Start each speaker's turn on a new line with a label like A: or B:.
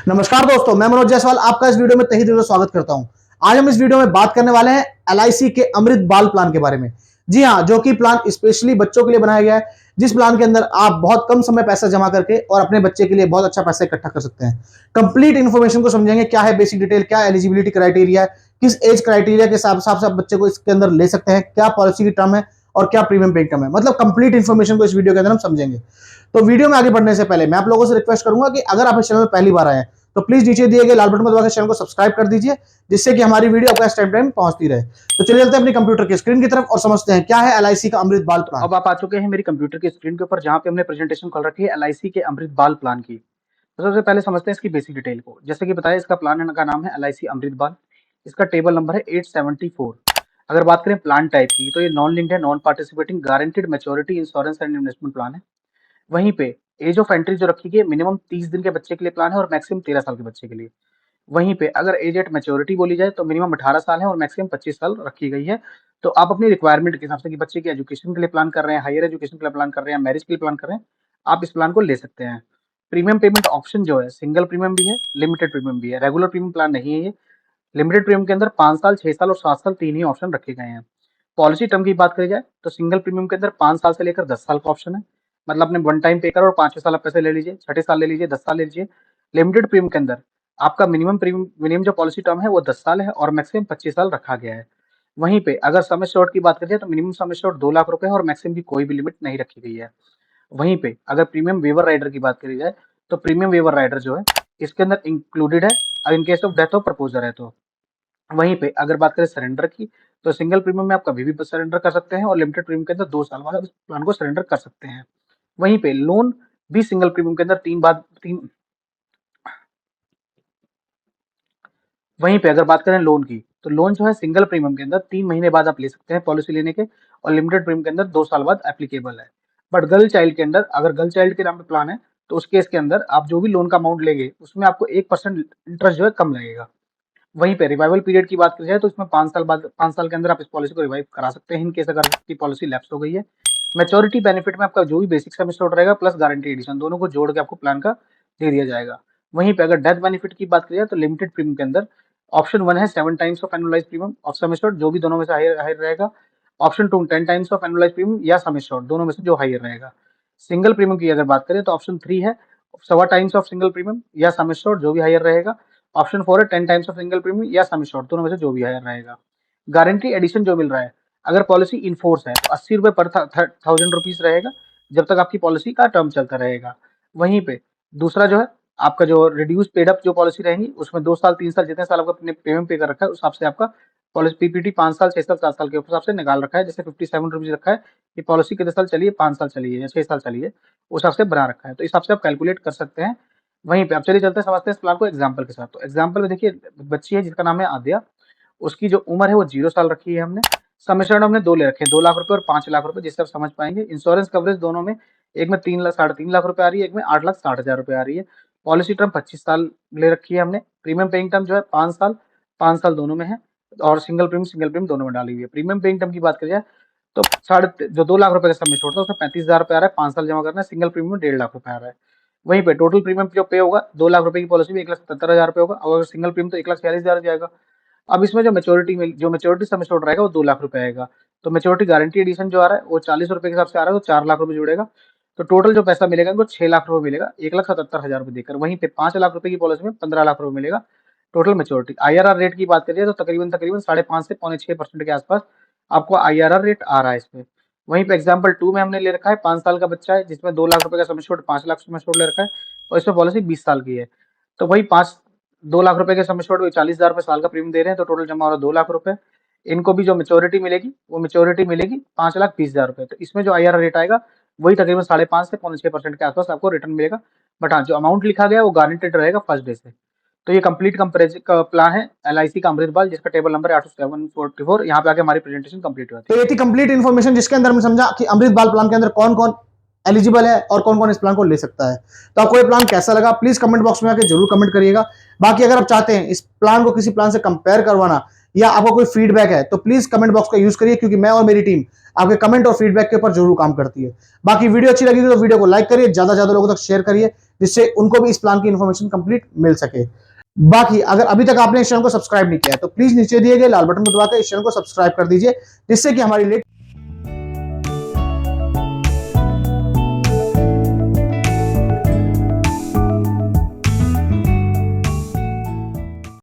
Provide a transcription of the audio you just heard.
A: नमस्कार दोस्तों, मैं मनोज जायसवाल आपका इस वीडियो में तहे दिल से स्वागत करता हूं। आज हम इस वीडियो में बात करने वाले हैं एलआईसी के अमृत बाल प्लान के बारे में। जी हां, जो कि प्लान स्पेशली बच्चों के लिए बनाया गया है, जिस प्लान के अंदर आप बहुत कम समय पैसा जमा करके और अपने बच्चे के लिए बहुत अच्छा पैसा इकट्ठा कर सकते हैं। कंप्लीट इन्फॉर्मेशन को समझेंगे, क्या है बेसिक डिटेल, क्या एलिजिबिलिटी क्राइटेरिया है, किस एज क्राइटेरिया के हिसाब से आप बच्चे को इसके अंदर ले सकते हैं, क्या पॉलिसी की टर्म है और क्या प्रीमियम पे टर्म है। मतलब कंप्लीट इन्फॉर्मेशन को इस वीडियो के अंदर हम समझेंगे। तो वीडियो में आगे बढ़ने से पहले मैं आप लोगों से रिक्वेस्ट करूंगा कि अगर आप इस चैनल में पहली बार आए हैं तो प्लीज नीचे दिए गए लाल बटन को दबाकर चैनल को सब्सक्राइब कर दीजिए, जिससे कि हमारी वीडियो आपको टाइम टाइम पहुंचती रहे। तो चलिए चलते हैं अपनी कंप्यूटर की स्क्रीन की तरफ और समझते हैं क्या है एलआईसी का अमृत बाल प्लान।
B: अब आप आ चुके हैं मेरी कंप्यूटर की स्क्रीन के ऊपर, जहां पे हमने प्रेजेंटेशन खोल रखी है एलआईसी के अमृत बाल प्लान की। तो सबसे पहले समझते हैं इसकी बेसिक डिटेल को। जैसे कि बताया, इसका प्लान का नाम है एलआईसी अमृत बाल। इसका टेबल नंबर है 874। अगर बात करें प्लान टाइप की, तो ये नॉन लिंक्ड है, non participating, guaranteed maturity insurance and investment plan है। वहीं पे एज ऑफ एंट्री जो रखी गई है, मिनिमम 30 दिन के बच्चे के लिए प्लान है और मैक्सिमम 13 साल के बच्चे के लिए। वहीं पे अगर एज एट मैच्योरिटी बोली जाए तो मिनिमम 18 साल है और मैक्सिमम 25 साल रखी गई है। तो आप अपनी रिक्वायरमेंट के हिसाब से कि बच्चे की एजुकेशन के लिए प्लान कर रहे हैं, हायर एजुकेशन के लिए प्लान कर रहे हैं, मैरिज के लिए प्लान कर रहे हैं, आप इस प्लान को ले सकते हैं। प्रीमियम पेमेंट ऑप्शन जो है, सिंगल प्रीमियम भी है, लिमिटेड प्रीमियम भी है। रेगुलर प्रीमियम प्लान नहीं है ये। लिमिटेड प्रीमियम के अंदर 5 साल, 6 साल और 7 साल तीन ही ऑप्शन रखे गए हैं। पॉलिसी टर्म की बात करी जाए तो सिंगल प्रीमियम के अंदर 5 साल से लेकर 10 साल का ऑप्शन है। मतलब आपने वन टाइम पे करो और 5वें साल आप पैसे ले लीजिए, छठे साल ले लीजिए, 10 साल ले लीजिए। लिमिटेड प्रीमियम के अंदर आपका मिनिमम जो पॉलिसी टर्म है वो 10 साल है और मैक्सिमम 25 साल रखा गया है। वहीं पे अगर सम एश्योर्ड की बात करें तो मिनिमम सम एश्योर्ड 2 लाख रुपए है और मैक्सिमम की कोई भी लिमिट नहीं रखी गई है। वहीं पे अगर प्रीमियम वेवर राइडर की बात करी जाए तो प्रीमियम वेवर राइडर जो है इसके अंदर इंक्लूडेड है in case of death of proposer है तो। वहीं पे अगर बात करें सरेंडर की, तो सिंगल प्रीमियम में आप कभी भी सरेंडर कर सकते हैं और लिमिटेड प्रीमियम के अंदर 2 साल बाद आप इस प्लान को सरेंडर कर सकते हैं। वहीं पे लोन भी सिंगल प्रीमियम के अंदर तीन वहीं पे अगर बात करें लोन की, तो लोन जो है सिंगल प्रीमियम के अंदर 3 महीने बाद आप ले सकते हैं पॉलिसी लेने के, और लिमिटेड प्रीमियम के अंदर 2 साल बाद एप्लीकेबल है। बट गर्ल चाइल्ड के अंदर, अगर गर्ल चाइल्ड के नाम पे प्लान है, तो उस केस के अंदर आप जो भी लोन का अमाउंट लेंगे उसमें आपको 1% इंटरेस्ट जो है कम लगेगा। वहीं पे रिवाइवल पीरियड की बात की जाए तो इसमें 5 साल के अंदर आप इस पॉलिसी को रिवाइव करा सकते हैं इन केस अगर आपकी पॉलिसी लैप्स हो गई है। मैच्योरिटी बेनिफिट में आपका जो भी बेसिक सम एश्योर्ड रहेगा प्लस गारंटी एडिशन दोनों को जोड़ के आपको प्लान का दे दिया जाएगा। वहीं पे अगर डेथ बेनिफिट की बात की जाए तो लिमिटेड प्रीमियम के अंदर ऑप्शन 1 है 7 times of annualise premium of sum assured, जो भी दोनों में से हायर रहेगा। Option 2 10 times of annualise premium या सम एश्योर्ड, दोनों में से जो हायर रहेगा। सिंगल प्रीमियम की अगर बात करें तो ऑप्शन 3 है 1.25 टाइम्स ऑफ सिंगल प्रीमियम या सम एश्योर्ड, जो भी हायर रहेगा। ऑप्शन 4 है 10 टाइम्स ऑफ सिंगल प्रीमियम या सम एश्योर्ड, दोनों में से जो भी हायर रहेगा। गारंटी एडिशन जो मिल रहा है, अगर पॉलिसी इन फोर्स है तो 80 रुपए पर 1000 रुपीज रहेगा जब तक आपकी पॉलिसी का टर्म चलता रहेगा। वहीं पे दूसरा जो है आपका जो रिड्यूस पेड अप जो पॉलिसी रहेगी उसमें 2 साल 3 साल जितने साल आपका अपने पेमेंट पे कर रखा है उस हिसाब से आपका पॉलिसी पीपीटी 5 साल 6 साल 7 साल के हिसाब से निकाल रखा है। जैसे 57 रुपीज रखा है कि पॉलिसी कितने साल चलिए, 5 साल चलिए या 6 साल चलिए, उस हिसाब से बना रखा है, तो इस हिसाब से आप कैलकुलेट कर सकते हैं। वहीं पे अब चलिए चलते हैं, समझते हैं इस प्लान को एग्जाम्पल के साथ। तो एग्जाम्पल में देखिए, बच्ची है जिसका नाम है आद्या, उसकी जो उम्र है वो 0 साल रखी है हमने। सम एश्योर्ड हमने 2 ले रखे हैं, 2 लाख रुपए और 5 लाख रुपए, जिससे आप समझ पाएंगे। इंश्योरेंस कवरेज दोनों में, एक में 3 लाख 3.5 लाख रुपए आ रही है, एक में 8,60,000 रुपए आ रही है। पॉलिसी टर्म 25 साल ले रखी है हमने। प्रीमियम पेइंग टर्म जो है 5 साल दोनों में है, और सिंगल प्रीमियम दोनों में डाली हुई है। प्रीमियम पेइंग टर्म की बात करिए तो साढ़े जो 2 लाख रुपए का सम एश्योर्ड था उसमें 35,000 रुपए आ रहा है, 5 साल जमा करना है। सिंगल प्रीमियम में 1.5 लाख रुपए आ रहा है। वहीं पे टोटल प्रीमियम जो पे होगा 2 लाख रुपए की पॉलिसी में 1,77,000 रुपए होगा, और सिंगल प्रीमियम तो 1,46,000 जाएगा। अब इसमें जो मैच्योरिटी सम एश्योर्ड रहेगा वो 2 लाख रुपए आएगा। तो मैच्योरिटी गारंटी एडिशन जो आ रहा है वो 40 रुपए के हिसाब से आ रहा है, तो 4 लाख रुपए जुड़ेगा। तो टोटल जो पैसा मिलेगा इनको 6 लाख रुपए मिलेगा, 1,77,000 रुपए देकर। वहीं पे 5 लाख रुपए की पॉलिसी में 15 लाख रुपए मिलेगा टोटल मैच्योरिटी। आईआरआर रेट की बात करिए तो तकरीबन 5.5 से 6.25% के आसपास आपको आईआरआर रेट आ रहा है इसमें। वहीं पे एग्जाम्पल 2 में हमने ले रखा है 5 साल का बच्चा है जिसमें 2 लाख रुपए का sum assured, 5 lakh sum assured ले रखा है, और इसमें पॉलिसी 20 साल की है। तो वही 2 लाख रुपए के सम एश्योर्ड में 40,000 रुपए साल का प्रीमियम दे रहे हैं, तो टोटल जमा हो रहा है 2 लाख रुपए। इनको भी जो मैच्योरिटी मिलेगी वो मैच्योरिटी मिलेगी 5,20,000 रुपए। तो इसमें जो आईआरआर रेट आएगा वही तकरीबन 5.5 से 6.25% के आसपास आपको रिटर्न मिलेगा। बट हाँ, जो अमाउंट लिखा गया है वो गारंटेड रहेगा फर्स्ट डे से। तो ये कंप्लीट कंप्रेसिव का प्लान है एलआईसी का अमृत बाल, जिसका टेबल नंबर है 8744। यहाँ पे आके हमारी प्रेजेंटेशन कंप्लीट हुई
A: तो
B: थी।
A: ये थी कंप्लीट इन्फॉर्मेशन, जिसके अंदर हमने समझा कि अमृत बाल प्लान के अंदर कौन कौन एलिजिबल है और कौन कौन इस प्लान को ले सकता है। तो आपको ये प्लान कैसा लगा प्लीज कमेंट बॉक्स में आके जरूर कमेंट करिएगा। बाकी अगर आप चाहते हैं इस प्लान को किसी प्लान से कंपेयर करवाना या आपको कोई फीडबैक है तो प्लीज कमेंट बॉक्स का यूज करिए, क्योंकि मैं और मेरी टीम आपके कमेंट और फीडबैक के ऊपर जरूर काम करती है। बाकी वीडियो अच्छी लगी तो वीडियो को लाइक करिए, ज्यादा से ज्यादा लोगों तक शेयर करिए, जिससे उनको भी इस प्लान की इन्फॉर्मेशन कंप्लीट मिल सके। बाकी अगर अभी तक आपने इस चैनल को सब्सक्राइब नहीं किया है तो प्लीज नीचे दिए गए लाल बटन को दबाकर इस चैनल को सब्सक्राइब कर दीजिए, जिससे कि हमारी लेटेस्ट